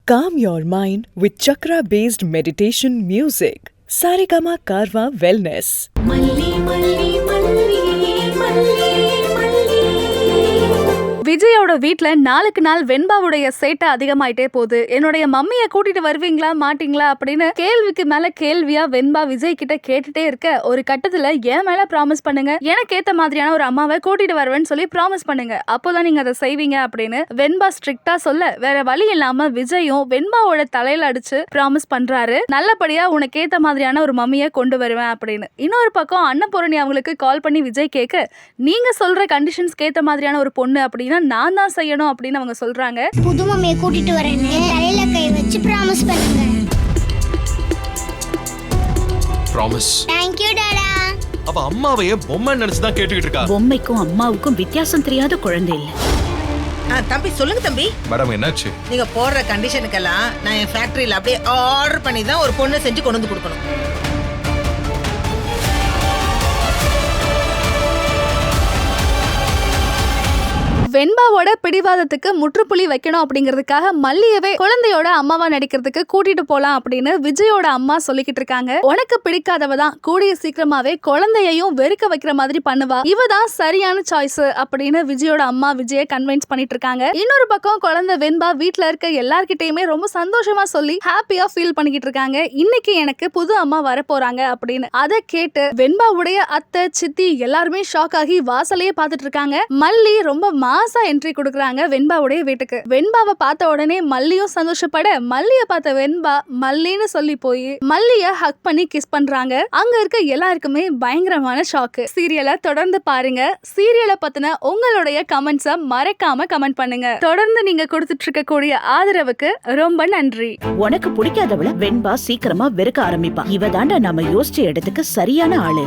Calm your mind with chakra-based meditation music. Saregama Karwa Wellness. Malli, malli, malli, malli, malli. விஜயோட வீட்ல நாளுக்கு நாள் வெண்பாவுடைய சேட்டை அதிகமாயிட்டே போகுது. என்னுடைய மம்மியை கூட்டிட்டு வருவீங்களா மாட்டீங்களா அப்படின்னு கேள்விக்கு மேல கேள்வியா வெண்பா விஜய் கிட்ட கேட்டுட்டே இருக்க, ஒரு கட்டத்துல என் மேல ப்ராமிஸ் பண்ணுங்க, எனக்கு ஏத்த மாதிரியான ஒரு அம்மாவை கூட்டிட்டு வருவேன்னு சொல்லி ப்ராமிஸ் பண்ணுங்க, அப்போதான் நீங்க அதை செய்வீங்க அப்படின்னு வெண்பா ஸ்ட்ரிக்டா சொல்ல, வேற வழி இல்லாம விஜயும் வெண்பாவோட தலையில அடிச்சு ப்ராமிஸ் பண்றாரு, நல்லபடியா உனக்கு ஏத்த மாதிரியான ஒரு மம்மியை கொண்டு வருவேன் அப்படின்னு. இன்னொரு பக்கம் அன்னபூரணி அவங்களுக்கு கால் பண்ணி விஜய் கேட்க, நீங்க சொல்ற கண்டிஷன்ஸ்க்கு ஏத்த மாதிரியான ஒரு பொண்ணு அப்படின்னா நான் தான் செய்யணும் அப்படின்னு அவங்க சொல்றாங்க. புது மம்மியை கூட்டிட்டு வரேன்னு தலையில கை வச்சு ப்ராமிஸ் பண்ணுங்க. ப்ராமிஸ். Thank you Tata. அவ அம்மாவையே பொம்மை நினைச்சு தான் கேட்டுக்கிட்டு இருக்கா. பொம்மைக்கும் அம்மாவுக்கும் வித்தியாசம் தெரியாத குழந்தை இல்ல. தம்பி சொல்லுங்க தம்பி. மேடம் என்னாச்சு? நீங்க போடுற கண்டிஷனுக்கெல்லாம் நான் என் ஃபேக்டரியில அப்படியே ஆர்டர் பண்ணி தான் ஒரு பொண்ணை செஞ்சு கொண்டு வந்து கொடுக்கணும். வெண்பாவோட பிடிவாதத்துக்கு முற்றுப்புள்ளி வைக்கணும் அப்படிங்கிறதுக்காக மல்லியவே குழந்தையோட அம்மாவா நடிக்கிறதுக்கு கூட்டிட்டு போலாம் அப்படின்னு விஜயோட அம்மா சொல்லிக்கிட்டு இருக்காங்க. உனக்கு பிடிக்காதவதான் கூடிய சீக்கிரமாவே குழந்தையையும் வெறுக்க வைக்கிற மாதிரி பண்ணுவா, இவதான் சரியான சாய்ஸ் அப்படின்னு விஜயோட அம்மா விஜய கன்வின்ஸ் பண்ணிட்டு இருக்காங்க. இன்னொரு பக்கம் குழந்தை வெண்பா வீட்டுல இருக்க எல்லார்கிட்டயுமே ரொம்ப சந்தோஷமா சொல்லி ஹாப்பியா ஃபீல் பண்ணிக்கிட்டு இருக்காங்க. இன்னைக்கு எனக்கு புது அம்மா வர போறாங்க அப்படின்னு. அதை கேட்டு வெண்பாவுடைய அத்தை சித்தி எல்லாருமே ஷாக் ஆகி வாசலையே பார்த்துட்டு இருக்காங்க. மல்லி ரொம்ப மாசா என்ட்ரி கொடுக்கறாங்க வெண்பாவுடைய வீட்டுக்கு. வெண்பாவை பார்த்த உடனே மல்லியும் சந்தோஷப்பட, மல்லிய பார்த்த வெண்பா மல்லின்னு சொல்லி போய் மல்லிய ஹக் பண்ணி கிஸ் பண்றாங்க. அங்க இருக்க எல்லாருக்குமே பயங்கரமான ஷாக். சீரியலை தொடர்ந்து பாருங்க. சீரியலை பத்தின உங்களுடைய கமெண்ட்ஸை மறக்காம கமெண்ட் பண்ணுங்க. தொடர்ந்து நீங்க கொடுத்துட்டு இருக்கக்கூடிய ஆதரவுக்கு ரொம்ப நன்றி. உனக்கு பிடிக்காதவள வெண்பா சீக்கிரமா வெறுக்க ஆரம்பிப்பா. இவ தாண்டா நாம யோசிச்ச இடத்துக்கு சரியான ஆளு.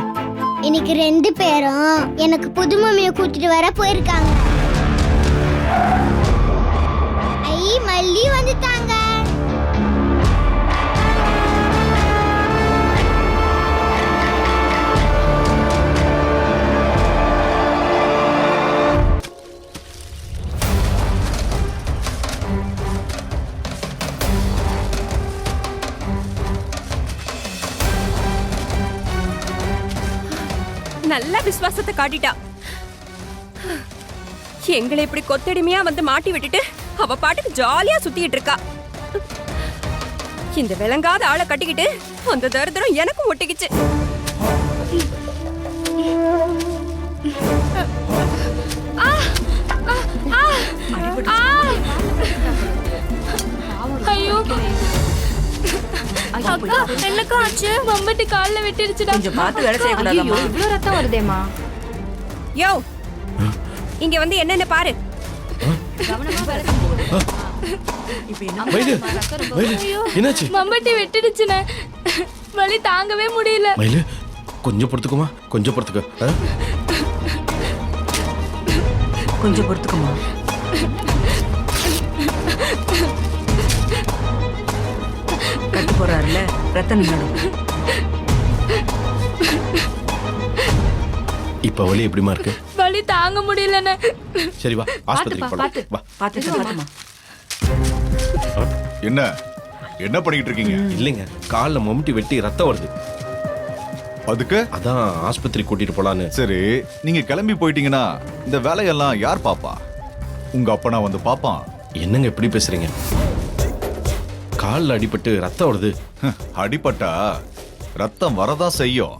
இன்னைக்கு 2 பேரும் எனக்கு புது மம்மியை கூட்டிட்டு வர போயிருக்காங்க. ஐ மல்லி வந்துட்டாங்க. நல்ல விசுவாசத்தை காட்டிட்டா. எங்களை இப்படி கொத்தடிமையா வந்து மாட்டி விட்டுட்டு அவ பாட்டுக்கு ஜாலியா சுத்திட்டு இருக்கா. இந்த விளங்காத ஆளை கட்டிக்கிட்டு அந்த தரித்திரம் எனக்கும் ஒட்டிக்கிச்சு. ஐயோ அக்கா, என்னக்கா ஆச்சு? மம்பட்டி கால்ல வெட்டிடுச்சுடா. கொஞ்சம் பார்த்து வேலை செய்யக்கூடாதா? இவ்ளோ ரத்தம் வருதேமா? யோ இங்க வந்து என்னன்னு பாரு. என்னாச்சு? மம்பட்டி வெட்டிடுச்சுனே, வலி தாங்கவே முடியல. மயிலு கொஞ்சம் பொறுத்துக்குமா, கொஞ்சம் பொறுத்துக்க. கொஞ்சம் பொறுத்துக்குமா. கட்டு போறாருல, ரத்தம் நின்னுடும். இப்ப வலி எப்படிமா இருக்கு? வலி தாங்க முடியலனே. சரி வா, ஆஸ்பத்திரிக்கு போலாம். வா. பாத்துமா. என்ன என்ன பண்ணிட்டு இருக்கீங்க? இல்லைங்க, கால்ல மம்முட்டி வெட்டி ரத்தம் வருது. அதுக்கு அதான் ஆஸ்பத்திரி கூட்டிட்டு போலான்னு. சரி, நீங்க கிளம்பி போயிட்டீங்கன்னா இந்த வேலையெல்லாம் யார் பாப்பா? உங்க அப்பனா வந்து பாப்பான். என்னங்க இப்படி பேசுறீங்க? கால்ல அடிபட்டு ரத்தம் வருது. அடிபட்டா ரத்தம் வரதான் செய்யும்.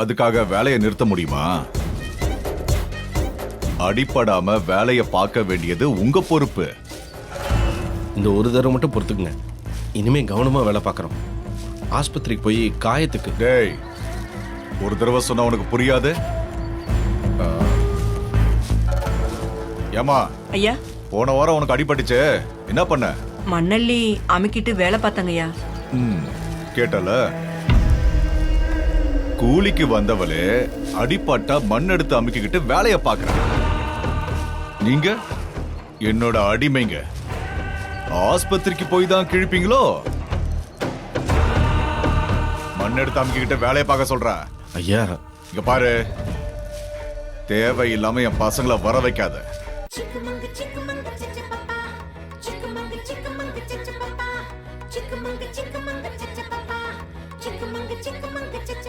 அதுக்காக வேலையை நிறுத்த முடியுமா? அடிபடாம வேலையை பார்க்க வேண்டியது உங்க பொறுப்பு. இந்த ஒரு தடவை மட்டும் பொறுத்துக்குங்க, இனிமே கவனமா வேலை பார்க்கறோம். ஆஸ்பத்திரிக்கு போய் காயத்துக்கு. டேய், ஒரு தடவை சொன்னா உனக்கு புரியாது. ஏமா ஐயா, போன வாரம் உனக்கு அடிபட்டுச்சு, என்ன பண்ண? மண்ணள்ளி அமுக்கிட்டு வேலை பார்த்தாங்கய்யா. கேட்டல, கூலிக்கு வந்தவளே அடிப்பட்டா மண் எடுத்து அமுக்கிக்கிட்டு வேலைய பாக்குற. நீங்க என்னோட அடிமைங்க. ஆஸ்பத்திரிக்கு போய் தான் கிழிப்பீங்களோ? மண் எடுத்து அமுக்கிக்கிட்டு வேலையை பார்க்க சொல்ற. ஐயா இங்க பாரு, தேவையில்லாம என் பசங்களை வர வைக்காத. Chickamauga, chickamauga, chickamauga, chickamauga, chickamauga, chickamauga. Chickamauga, chickamauga, cha-cha-pa-pa. Chickamauga, chickamauga, cha-cha-pa-pa.